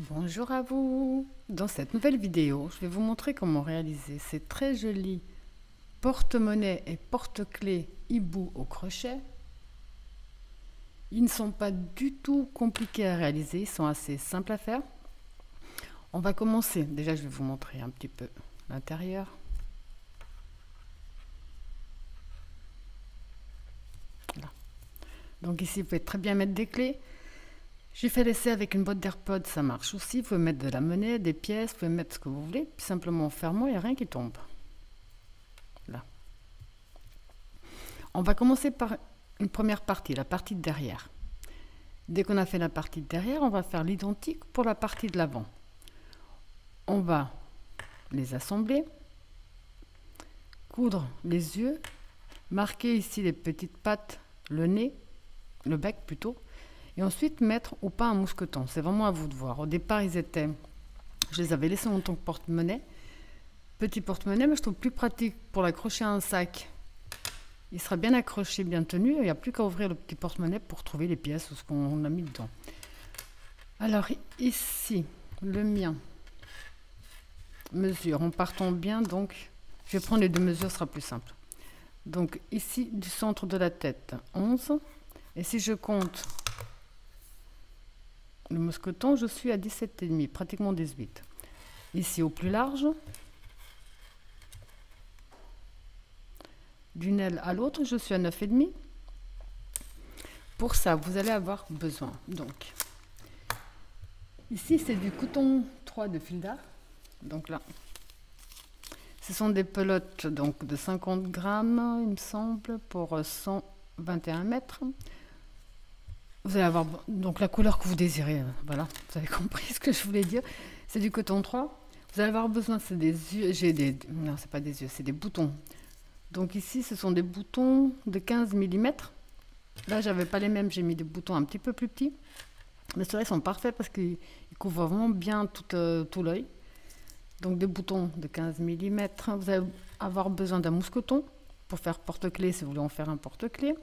Bonjour à vous. Dans cette nouvelle vidéo, je vais vous montrer comment réaliser ces très jolis porte-monnaie et porte-clés hibou au crochet. Ils ne sont pas du tout compliqués à réaliser, ils sont assez simples à faire. On va commencer. Déjà, je vais vous montrer un petit peu l'intérieur. Voilà. Donc ici, vous pouvez très bien mettre des clés. J'ai fait l'essai avec une boîte d'AirPods, ça marche aussi. Vous pouvez mettre de la monnaie, des pièces, vous pouvez mettre ce que vous voulez. Puis simplement fermez, il n'y a rien qui tombe. Là. On va commencer par une première partie, la partie de derrière. Dès qu'on a fait la partie de derrière, on va faire l'identique pour la partie de l'avant. On va les assembler, coudre les yeux, marquer ici les petites pattes, le nez, le bec plutôt, et ensuite mettre ou pas un mousqueton. C'est vraiment à vous de voir. Au départ, je les avais laissés en tant que porte-monnaie. Petit porte-monnaie, mais je trouve plus pratique pour l'accrocher à un sac. Il sera bien accroché, bien tenu. Il n'y a plus qu'à ouvrir le petit porte-monnaie pour trouver les pièces ou ce qu'on a mis dedans. Alors ici, le mien mesure en partant bien, donc je vais prendre les deux mesures, ce sera plus simple. Donc ici, du centre de la tête, 11. Et si je compte le mousqueton, je suis à 17,5, pratiquement 18. Ici, au plus large, d'une aile à l'autre, je suis à 9,5. Pour ça, vous allez avoir besoin. Donc, ici, c'est du coton 3 de fil d'art. Donc là, ce sont des pelotes donc, de 50 grammes, il me semble, pour 121 mètres. Vous allez avoir donc la couleur que vous désirez. Voilà, vous avez compris ce que je voulais dire. C'est du coton 3. Vous allez avoir besoin, c'est des yeux. Non, c'est pas des yeux, c'est des boutons. Donc ici, ce sont des boutons de 15 mm. Là, j'avais pas les mêmes, j'ai mis des boutons un petit peu plus petits. Mais ceux-là, ils sont parfaits parce qu'ils couvrent vraiment bien tout l'œil. Donc des boutons de 15 mm. Vous allez avoir besoin d'un mousqueton pour faire porte-clés si vous voulez en faire un porte-clés.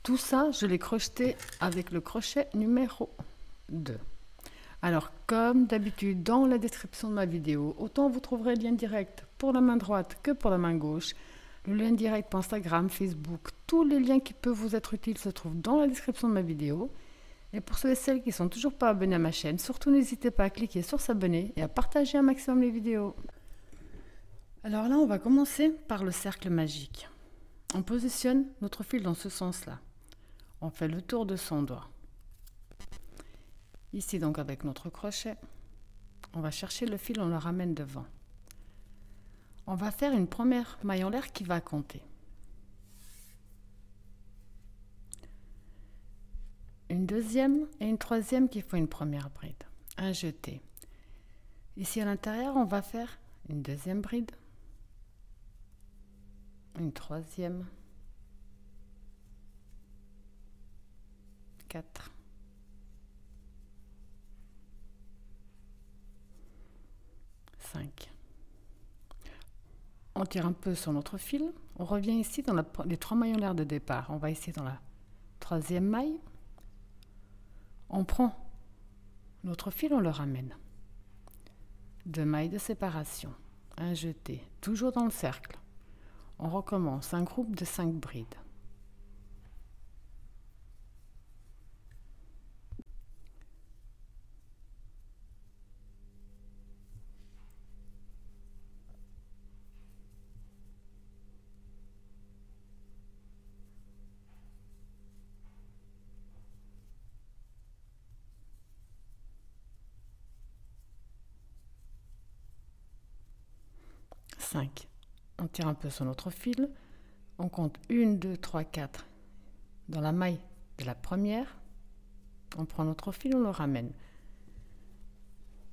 Tout ça, je l'ai crocheté avec le crochet numéro 2. Alors, comme d'habitude, dans la description de ma vidéo, autant vous trouverez le lien direct pour la main droite que pour la main gauche. Le lien direct pour Instagram, Facebook, tous les liens qui peuvent vous être utiles se trouvent dans la description de ma vidéo. Et pour ceux et celles qui ne sont toujours pas abonnés à ma chaîne, surtout n'hésitez pas à cliquer sur s'abonner et à partager un maximum les vidéos. Alors là, on va commencer par le cercle magique. On positionne notre fil dans ce sens-là. On fait le tour de son doigt. Ici donc avec notre crochet, on va chercher le fil, on le ramène devant. On va faire une première maille en l'air qui va compter. Une deuxième et une troisième qui font une première bride. Un jeté. Ici à l'intérieur, on va faire une deuxième bride, une troisième, 4, 5. On tire un peu sur notre fil. On revient ici dans les 3 mailles en l'air de départ. On va ici dans la troisième maille. On prend notre fil, on le ramène. 2 mailles de séparation. Un jeté, toujours dans le cercle. On recommence un groupe de 5 brides. On tire un peu sur notre fil, on compte 1, 2, 3, 4 dans la maille de la première, on prend notre fil, on le ramène,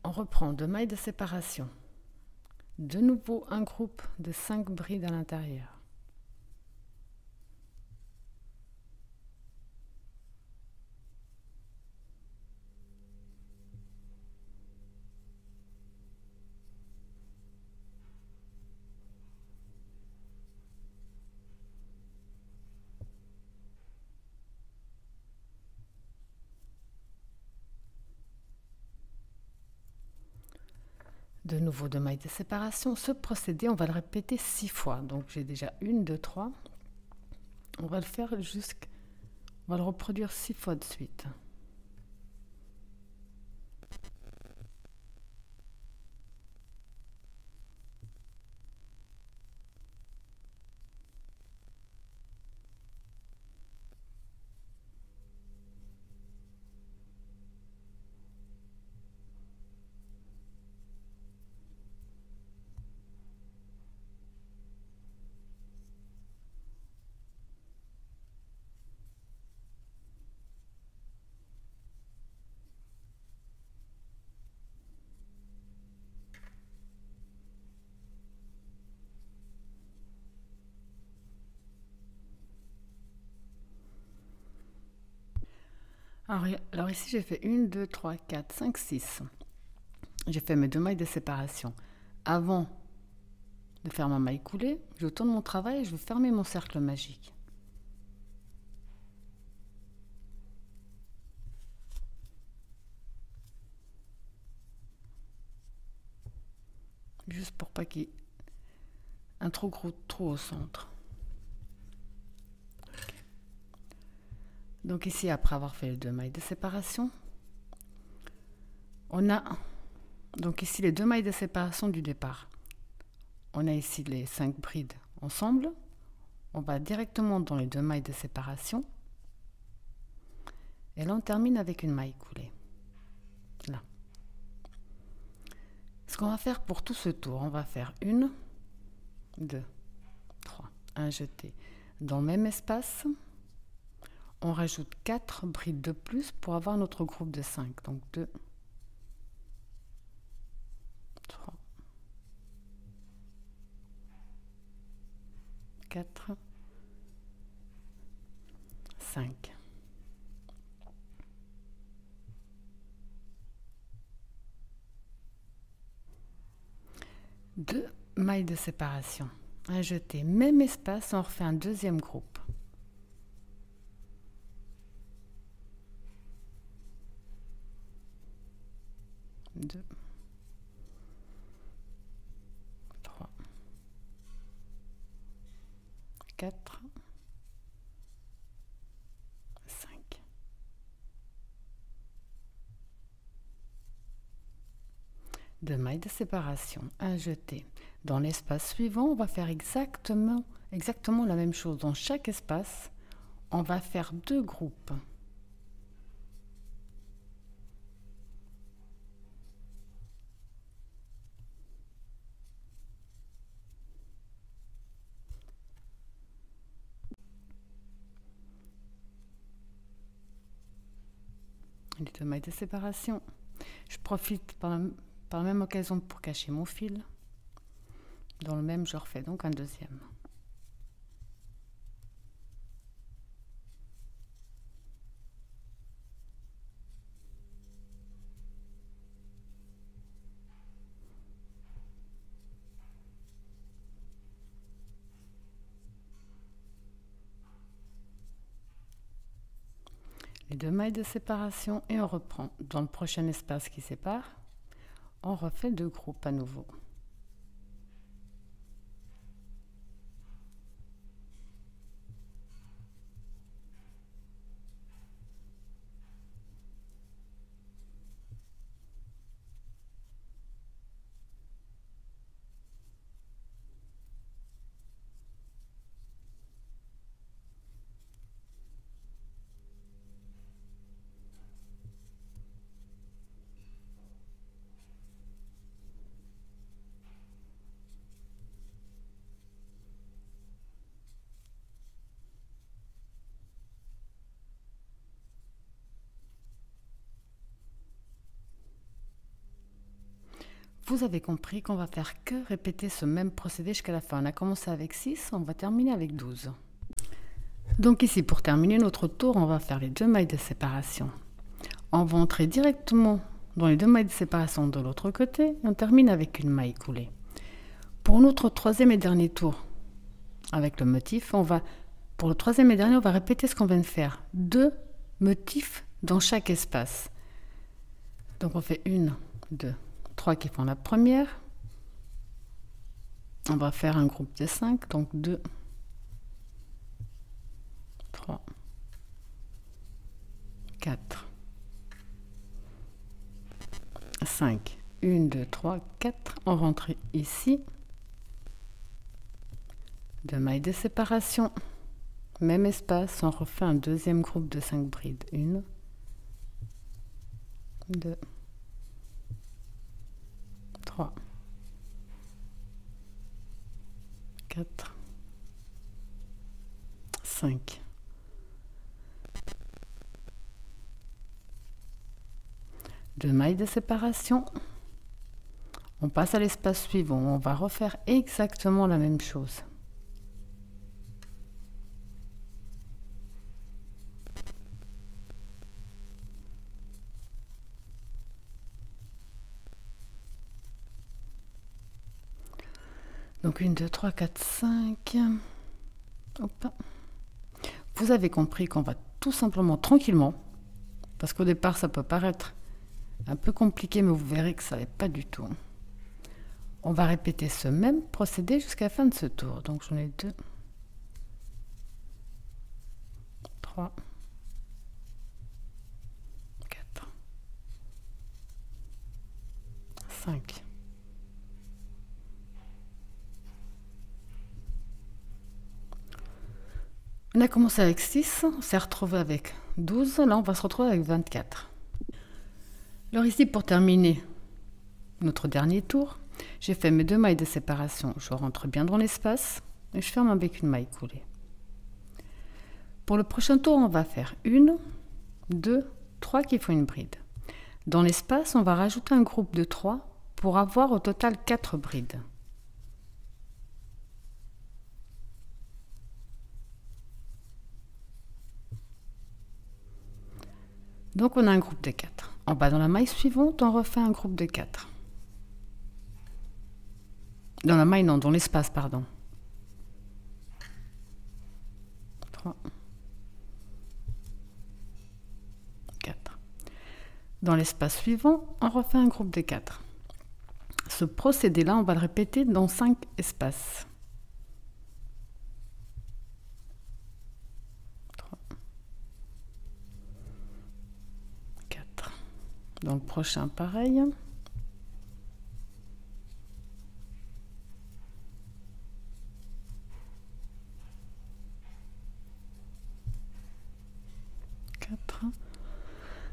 on reprend 2 mailles de séparation, de nouveau un groupe de 5 brides à l'intérieur. De nouveau 2 mailles de séparation. Ce procédé, on va le répéter 6 fois. Donc j'ai déjà 1, 2, 3. On va le faire on va le reproduire 6 fois de suite. Alors ici, j'ai fait 1, 2, 3, 4, 5, 6. J'ai fait mes 2 mailles de séparation. Avant de faire ma maille coulée, je tourne mon travail et je vais fermer mon cercle magique. Juste pour pas qu'il y ait un trop gros trou au centre. Donc ici, après avoir fait les 2 mailles de séparation, on a donc ici les 2 mailles de séparation du départ. On a ici les 5 brides ensemble. On va directement dans les 2 mailles de séparation. Et là, on termine avec une maille coulée. Là. Ce qu'on va faire pour tout ce tour, on va faire 1, 2, 3, un jeté dans le même espace. On rajoute 4 brides de plus pour avoir notre groupe de 5. Donc 2, 3, 4, 5. Deux mailles de séparation. Un jeté, même espace, on refait un deuxième groupe. 2, 3, 4, 5. Deux mailles de séparation, un jeté. Dans l'espace suivant, on va faire exactement la même chose. Dans chaque espace, on va faire 2 groupes. Les 2 mailles de séparation. Je profite par la même occasion pour cacher mon fil. Dans le même, je refais donc un deuxième. Les 2 mailles de séparation et on reprend dans le prochain espace qui sépare. On refait 2 groupes à nouveau. Vous avez compris qu'on va faire que répéter ce même procédé jusqu'à la fin. On a commencé avec 6, on va terminer avec 12. Donc ici, pour terminer notre tour, on va faire les 2 mailles de séparation. On va entrer directement dans les 2 mailles de séparation de l'autre côté et on termine avec une maille coulée. Pour notre troisième et dernier tour, avec le motif, pour le troisième et dernier, on va répéter ce qu'on vient de faire. 2 motifs dans chaque espace. Donc on fait 1, 2, 3, 3 qui font la première. On va faire un groupe de 5, donc 2, 3, 4, 5. 1, 2, 3, 4. On rentre ici. 2 mailles de séparation. Même espace, on refait un deuxième groupe de 5 brides. 1, 2, 3, 4, 5. Deux mailles de séparation. On passe à l'espace suivant. On va refaire exactement la même chose. Donc 1, 2, 3, 4, 5. Hop. Vous avez compris qu'on va tout simplement tranquillement, parce qu'au départ ça peut paraître un peu compliqué, mais vous verrez que ça n'est pas du tout. On va répéter ce même procédé jusqu'à la fin de ce tour. Donc j'en ai 2, 3, 4, 5. On a commencé avec 6, on s'est retrouvé avec 12, là on va se retrouver avec 24. Alors ici, pour terminer notre dernier tour, j'ai fait mes 2 mailles de séparation. Je rentre bien dans l'espace et je ferme avec une maille coulée. Pour le prochain tour, on va faire 1, 2, 3 qui font une bride. Dans l'espace, on va rajouter un groupe de 3 pour avoir au total 4 brides. Donc on a un groupe de 4. En bas, dans la maille suivante, on refait un groupe de 4. Dans la maille, non, dans l'espace, pardon. 3, 4. Dans l'espace suivant, on refait un groupe de 4. Ce procédé-là, on va le répéter dans 5 espaces. 3, 4. Dans le prochain, pareil. 4.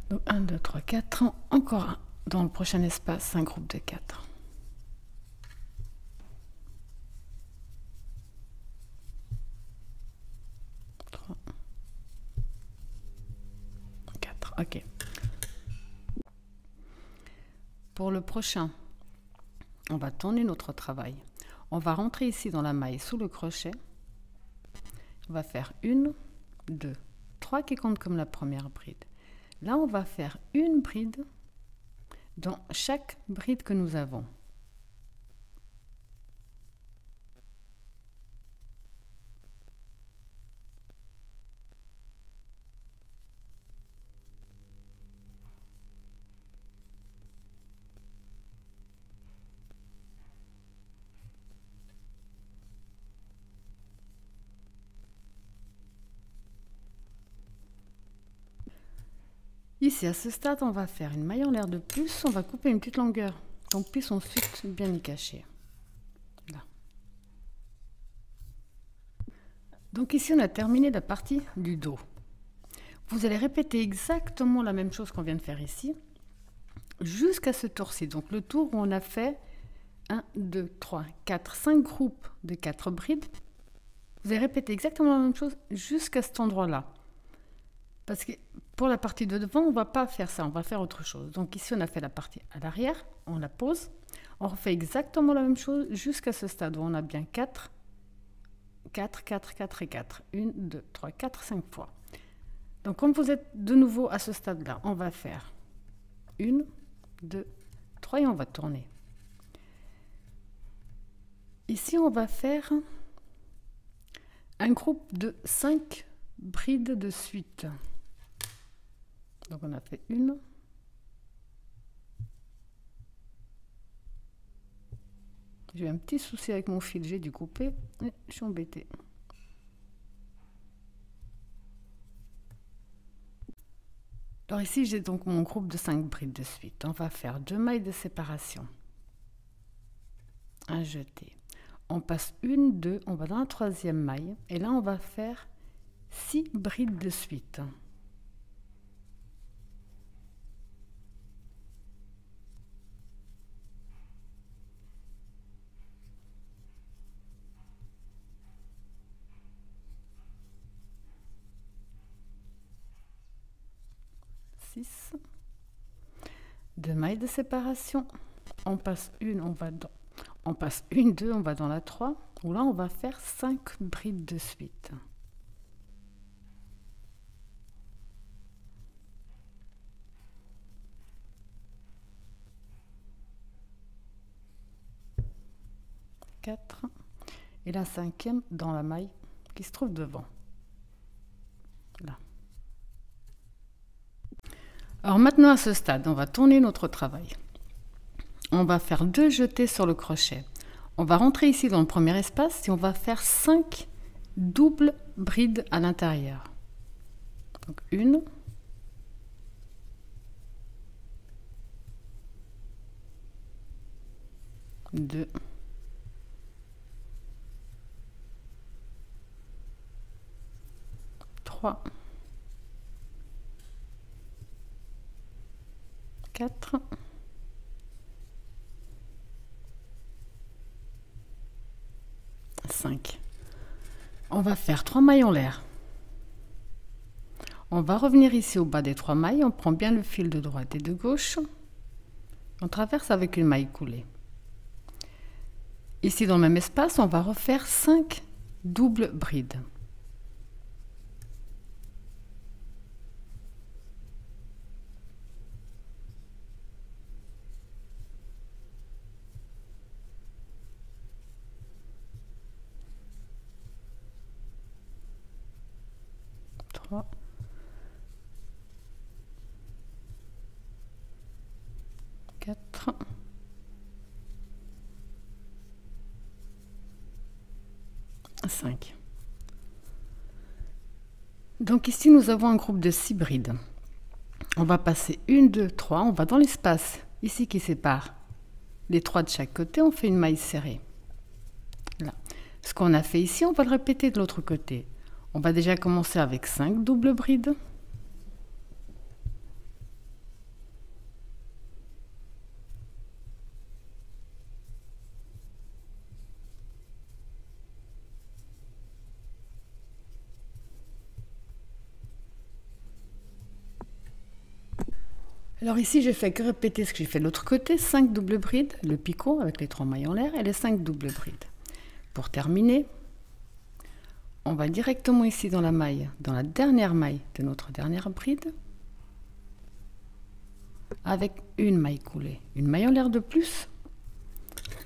Donc 1, 2, 3, 4. Encore un. Dans le prochain espace, un groupe de 4. 3, 4. Ok. Pour le prochain, on va tourner notre travail. On va rentrer ici dans la maille sous le crochet. On va faire 1, 2, 3 qui comptent comme la première bride. Là, on va faire une bride dans chaque bride que nous avons. Ici, à ce stade, on va faire une maille en l'air de plus. On va couper une petite longueur, qu'on puisse ensuite bien y cacher. Là. Donc ici, on a terminé la partie du dos. Vous allez répéter exactement la même chose qu'on vient de faire ici, jusqu'à ce tour-ci. Donc le tour où on a fait 1, 2, 3, 4, 5 groupes de 4 brides. Vous allez répéter exactement la même chose jusqu'à cet endroit-là. Parce que pour la partie de devant, on ne va pas faire ça, on va faire autre chose. Donc ici, on a fait la partie à l'arrière, on la pose. On refait exactement la même chose jusqu'à ce stade où on a bien 4, 4, 4, 4 et 4. 1, 2, 3, 4, 5 fois. Donc comme vous êtes de nouveau à ce stade-là, on va faire 1, 2, 3 et on va tourner. Ici, on va faire un groupe de 5 brides de suite. Donc on a fait 1, J'ai un petit souci avec mon fil, j'ai dû couper et je suis embêtée. Alors ici, j'ai donc mon groupe de 5 brides de suite. On va faire 2 mailles de séparation. Un jeté. On passe une, deux, on va dans la troisième maille. Et là, on va faire 6 brides de suite. Deux mailles de séparation. On passe une, on passe une, deux, on va dans la 3, où là on va faire 5 brides de suite. Quatre. Et la cinquième dans la maille qui se trouve devant. Là. Alors maintenant à ce stade, on va tourner notre travail. On va faire 2 jetés sur le crochet. On va rentrer ici dans le premier espace et on va faire 5 doubles brides à l'intérieur. Donc 1, 2, 3, 4, 5. On va faire 3 mailles en l'air. On va revenir ici au bas des 3 mailles, on prend bien le fil de droite et de gauche. On traverse avec une maille coulée. Ici dans le même espace, on va refaire 5 doubles brides. Quatre, 5. Donc ici nous avons un groupe de 6 brides. On va passer 1, 2, 3, on va dans l'espace ici qui sépare les 3 de chaque côté, on fait une maille serrée. Là. Ce qu'on a fait ici, on va le répéter de l'autre côté. On va déjà commencer avec 5 doubles brides. Alors ici, j'ai fait que répéter ce que j'ai fait de l'autre côté, 5 doubles brides, le picot avec les 3 mailles en l'air et les 5 doubles brides. Pour terminer, on va directement ici dans la maille, dans la dernière maille de notre dernière bride, avec une maille coulée, une maille en l'air de plus.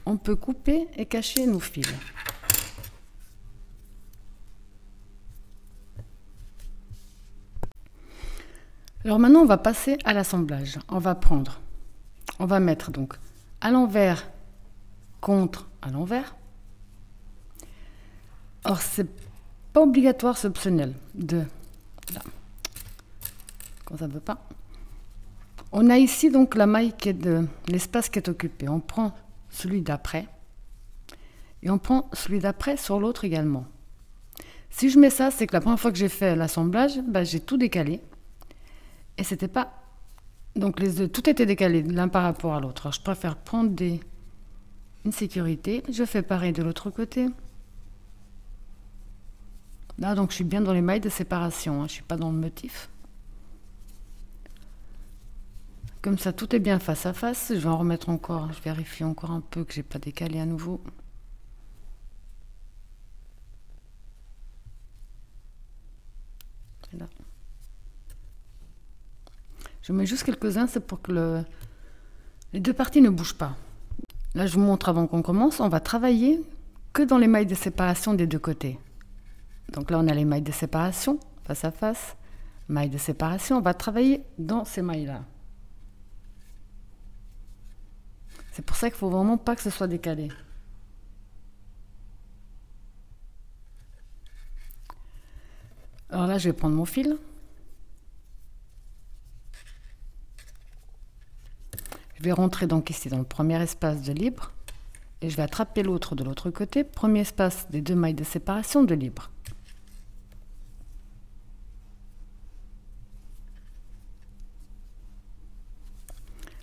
On peut couper et cacher nos fils. Alors maintenant, on va passer à l'assemblage. On va mettre donc à l'envers contre à l'envers. Or, c'est pas obligatoire, c'est optionnel. De là, quand ça ne veut pas. On a ici donc la maille qui est de l'espace qui est occupé. On prend celui d'après et on prend celui d'après sur l'autre également. Si je mets ça, c'est que la première fois que j'ai fait l'assemblage, j'ai tout décalé. Et c'était pas... Donc les deux, tout était décalé l'un par rapport à l'autre. Alors je préfère prendre une sécurité. Je fais pareil de l'autre côté. Là, donc je suis bien dans les mailles de séparation. Je ne suis pas dans le motif. Comme ça, tout est bien face à face. Je vais en remettre encore. Je vérifie encore un peu que j'ai pas décalé à nouveau. Et là. Je mets juste quelques-uns, c'est pour que les deux parties ne bougent pas. Là, je vous montre avant qu'on commence, on va travailler que dans les mailles de séparation des deux côtés. Donc là, on a les mailles de séparation, face à face, mailles de séparation, on va travailler dans ces mailles-là. C'est pour ça qu'il ne faut vraiment pas que ce soit décalé. Là, je vais prendre mon fil. Je vais rentrer donc ici dans le premier espace de libre. Et je vais attraper l'autre de l'autre côté. Premier espace des 2 mailles de séparation de libre.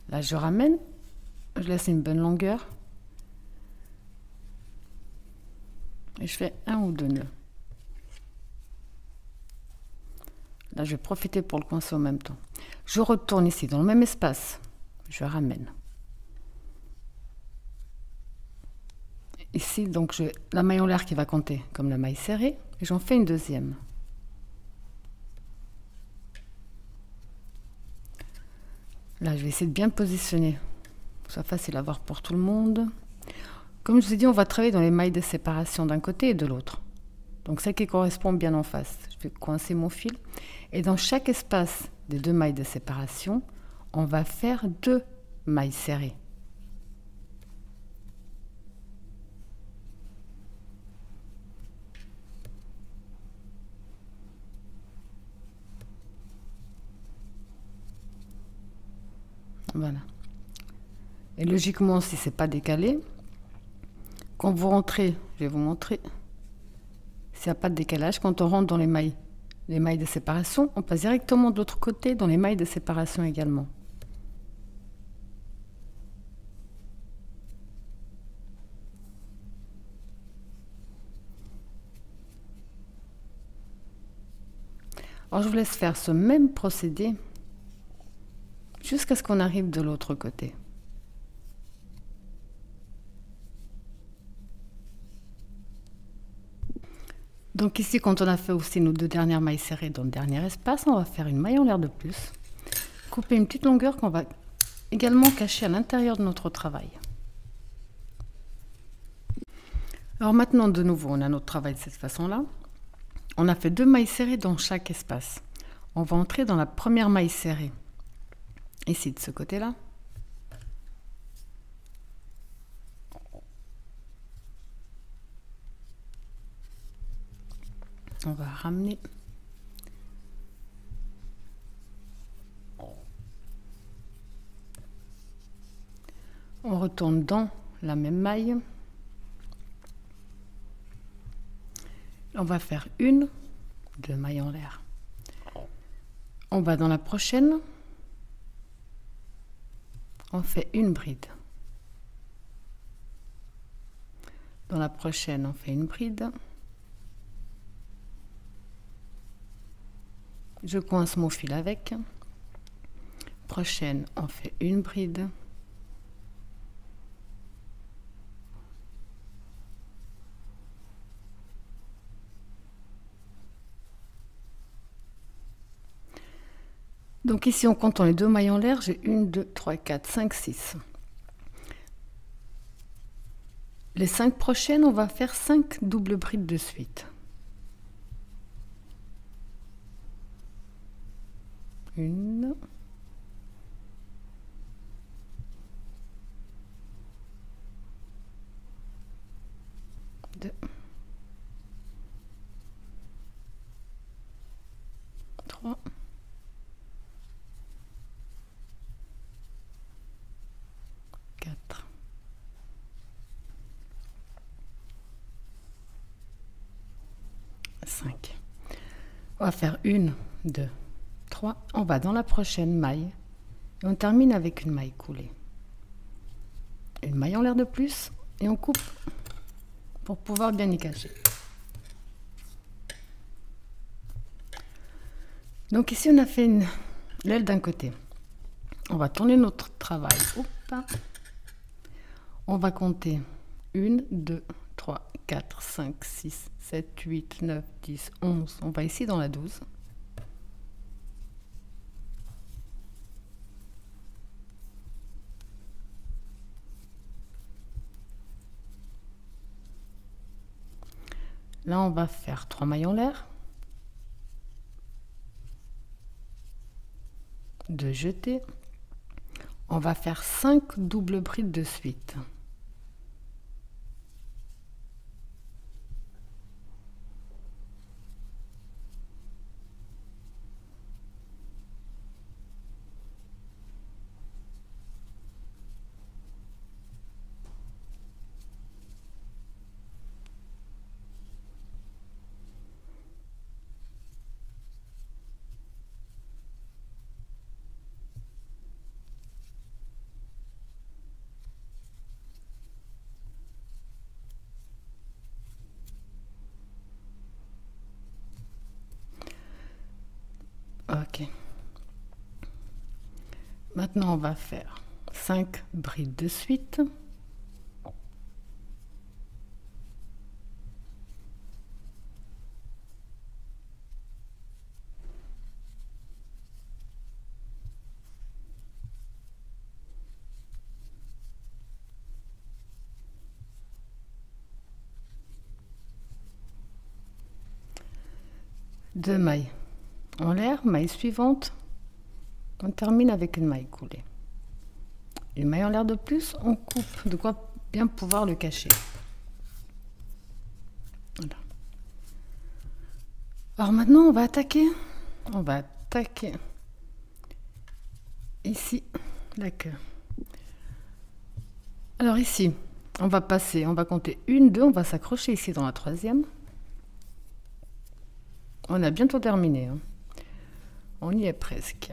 Là, je ramène. Je laisse une bonne longueur. Et je fais 1 ou 2 nœuds. Là, je vais profiter pour le coincer en même temps. Je retourne ici dans le même espace. Je ramène. Ici, donc, j'ai la maille en l'air qui va compter comme la maille serrée. Et j'en fais une deuxième. Là, je vais essayer de bien positionner. Que ce soit facile à voir pour tout le monde. Comme je vous ai dit, on va travailler dans les mailles de séparation d'un côté et de l'autre. Donc, celle qui correspond bien en face. Je vais coincer mon fil. Et dans chaque espace des 2 mailles de séparation, on va faire 2 mailles serrées. Voilà. Et logiquement, si c'est pas décalé, quand vous rentrez, je vais vous montrer, s'il n'y a pas de décalage, quand on rentre dans les mailles de séparation, on passe directement de l'autre côté dans les mailles de séparation également. Alors je vous laisse faire ce même procédé jusqu'à ce qu'on arrive de l'autre côté. Donc ici, quand on a fait aussi nos 2 dernières mailles serrées dans le dernier espace, on va faire une maille en l'air de plus, couper une petite longueur qu'on va également cacher à l'intérieur de notre travail. Alors maintenant, de nouveau, on a notre travail de cette façon-là. On a fait 2 mailles serrées dans chaque espace. On va entrer dans la première maille serrée, ici de ce côté-là. On va ramener. On retourne dans la même maille. On va faire 1, 2 mailles en l'air. On va dans la prochaine. On fait une bride. Dans la prochaine, on fait une bride. Je coince mon fil avec. Prochaine, on fait une bride. Donc ici, en comptant les 2 mailles en l'air, j'ai 1, 2, 3, 4, 5, 6. Les 5 prochaines, on va faire 5 doubles brides de suite. 1, 2, 3, 4, 5. On va faire 1, 2, 3. On va dans la prochaine maille et on termine avec une maille coulée. Une maille en l'air de plus et on coupe pour pouvoir bien y cacher. Donc ici on a fait l'aile d'un côté. On va tourner notre travail. On va compter 1, 2, 3, 4, 5, 6, 7, 8, 9, 10, 11. On va ici dans la 12. Là, on va faire 3 mailles en l'air. 2 jetés. On va faire 5 doubles brides de suite. Maintenant, on va faire 5 brides de suite. Deux mailles en l'air, maille suivante, on termine avec une maille coulée. Une maille en l'air de plus, on coupe, de quoi bien pouvoir le cacher. Voilà. Alors maintenant, on va attaquer ici la queue. Alors ici, on va compter 1, 2, on va s'accrocher ici dans la troisième. On a bientôt terminé, hein. On y est presque.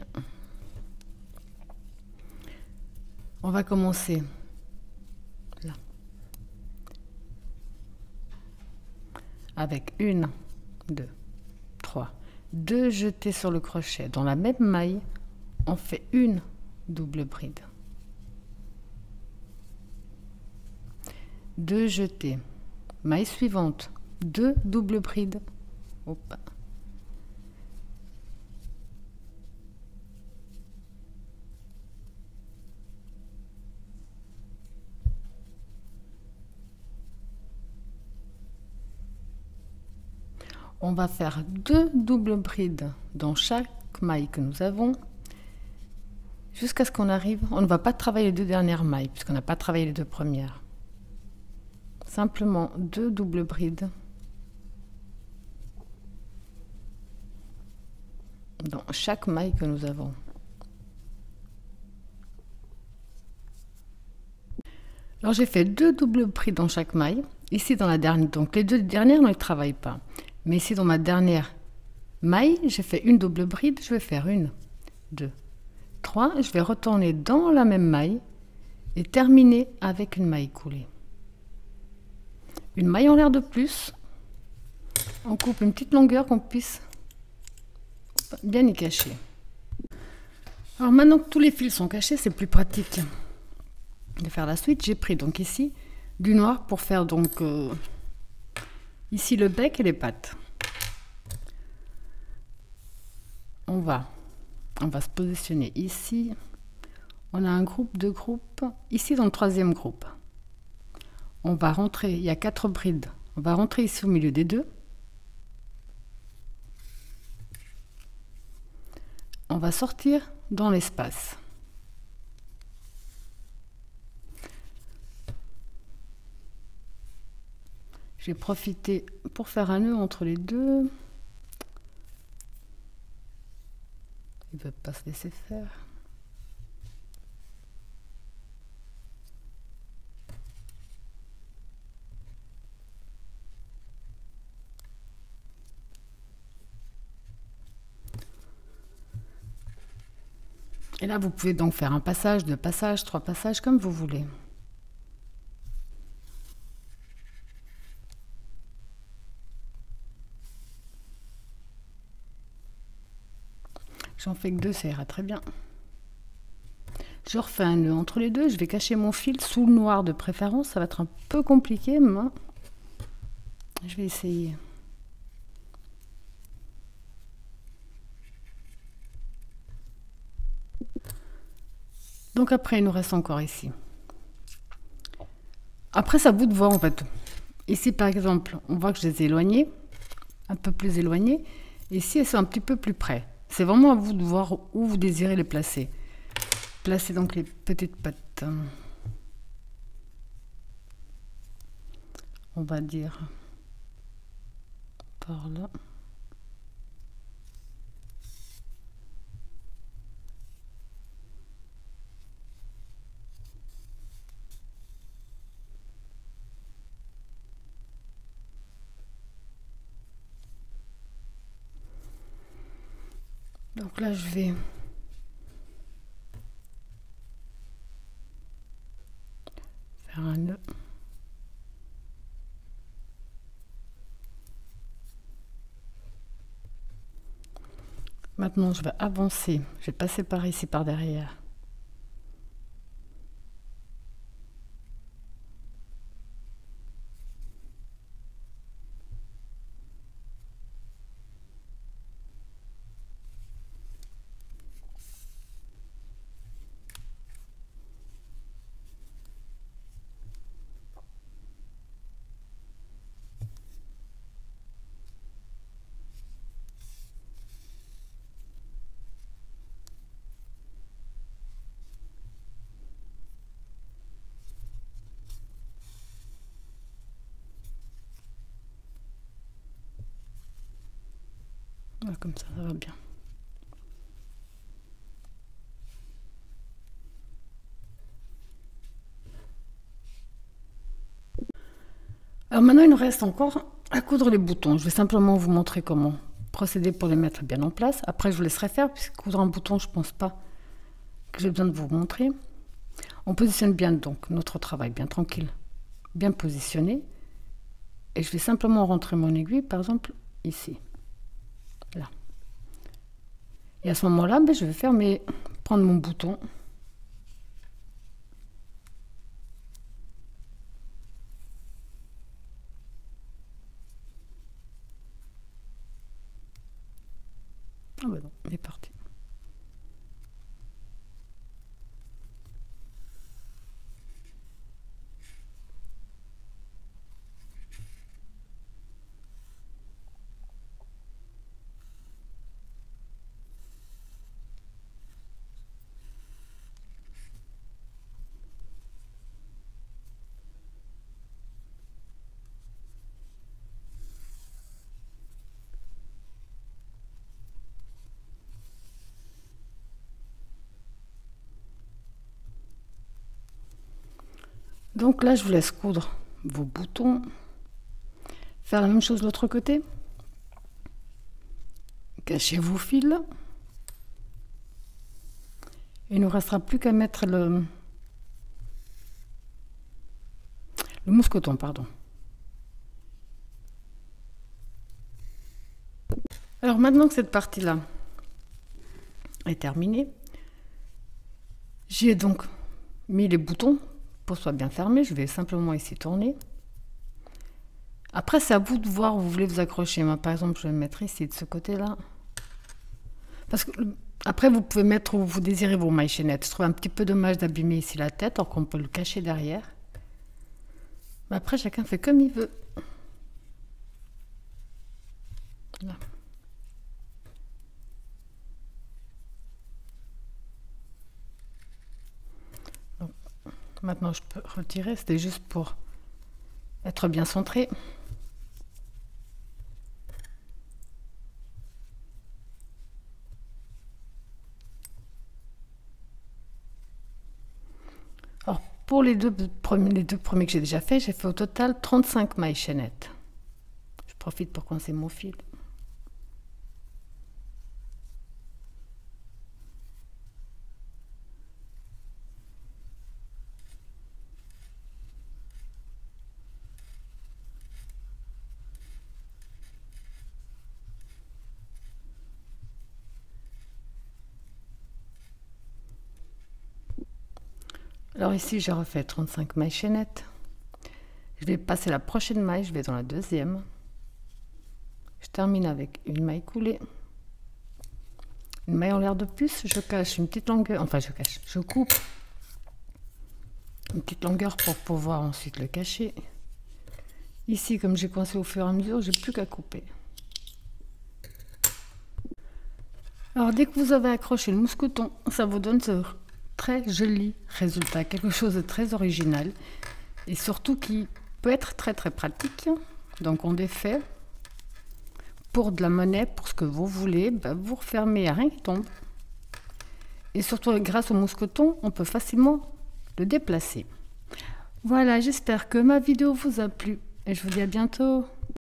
On va commencer là. Avec 1, 2, 3. 2 jetés sur le crochet. Dans la même maille, on fait une double bride. 2 jetés. Maille suivante. 2 doubles brides. Hop. On va faire 2 doubles brides dans chaque maille que nous avons jusqu'à ce qu'on arrive. On ne va pas travailler les 2 dernières mailles puisqu'on n'a pas travaillé les 2 premières. Simplement 2 doubles brides dans chaque maille que nous avons. Alors j'ai fait 2 doubles brides dans chaque maille. Ici dans la dernière, donc les 2 dernières on ne les travaille pas. Mais ici dans ma dernière maille, j'ai fait une double bride, je vais faire 1, 2, 3, je vais retourner dans la même maille et terminer avec une maille coulée. Une maille en l'air de plus, on coupe une petite longueur qu'on puisse bien y cacher. Alors maintenant que tous les fils sont cachés, c'est plus pratique de faire la suite. J'ai pris donc ici du noir pour faire donc ici le bec et les pattes. On va se positionner ici. On a un groupe, 2 groupes. Ici dans le troisième groupe, on va rentrer, il y a 4 brides. On va rentrer ici au milieu des 2. On va sortir dans l'espace. J'ai profité pour faire un nœud entre les 2. Il ne veut pas se laisser faire. Et là, vous pouvez donc faire un passage, 2 passages, 3 passages, comme vous voulez. J'en fais que 2, ça ira très bien. Je refais un nœud entre les 2, je vais cacher mon fil sous le noir de préférence, ça va être un peu compliqué, mais je vais essayer. Donc après, il nous reste encore ici. Après, ça vous de voir en fait. Ici, par exemple, on voit que je les ai éloignés, un peu plus éloignés. Ici, elles sont un petit peu plus près. C'est vraiment à vous de voir où vous désirez les placer. Placez donc les petites pattes. On va dire par là. Donc là, je vais faire un nœud. Maintenant, je vais avancer. Je vais passer par ici, par derrière. Voilà, comme ça va bien. Alors maintenant, il nous reste encore à coudre les boutons. Je vais simplement vous montrer comment procéder pour les mettre bien en place. Après, je vous laisserai faire, puisque coudre un bouton, je ne pense pas que j'ai besoin de vous montrer. On positionne bien donc notre travail, bien tranquille, bien positionné. Et je vais simplement rentrer mon aiguille, par exemple, ici. Là. Et à ce moment-là, je vais faire prendre mon bouton. Ah ben non, il est parti. Donc là, je vous laisse coudre vos boutons. Faire la même chose de l'autre côté. Cachez vos fils. Il ne nous restera plus qu'à mettre le mousqueton, pardon. Alors maintenant que cette partie-là est terminée, j'ai donc mis les boutons pour que ce soit bien fermé. Je vais simplement ici tourner. Après, c'est à vous de voir où vous voulez vous accrocher. Moi, par exemple, je vais me mettre ici de ce côté-là. Parce que après, vous pouvez mettre où vous désirez vos mailles chaînettes. Je trouve un petit peu dommage d'abîmer ici la tête, alors qu'on peut le cacher derrière. Mais après, chacun fait comme il veut. Là. Donc, maintenant, je peux retirer. C'était juste pour être bien centré. Alors, pour les deux premiers que j'ai déjà fait, j'ai fait au total 35 mailles chaînettes. Je profite pour coincer mon fil. Alors ici, j'ai refait 35 mailles chaînettes. Je vais passer la prochaine maille, je vais dans la deuxième. Je termine avec une maille coulée. Une maille en l'air de puce, je cache une petite longueur, enfin je coupe une petite longueur pour pouvoir ensuite le cacher. Ici, comme j'ai coincé au fur et à mesure, j'ai plus qu'à couper. Alors dès que vous avez accroché le mousqueton, ça vous donne ce très joli résultat, quelque chose de très original et surtout qui peut être très pratique. Donc on défait pour de la monnaie, pour ce que vous voulez, vous refermez, rien qui tombe. Et surtout grâce au mousqueton, on peut facilement le déplacer. Voilà, j'espère que ma vidéo vous a plu et je vous dis à bientôt.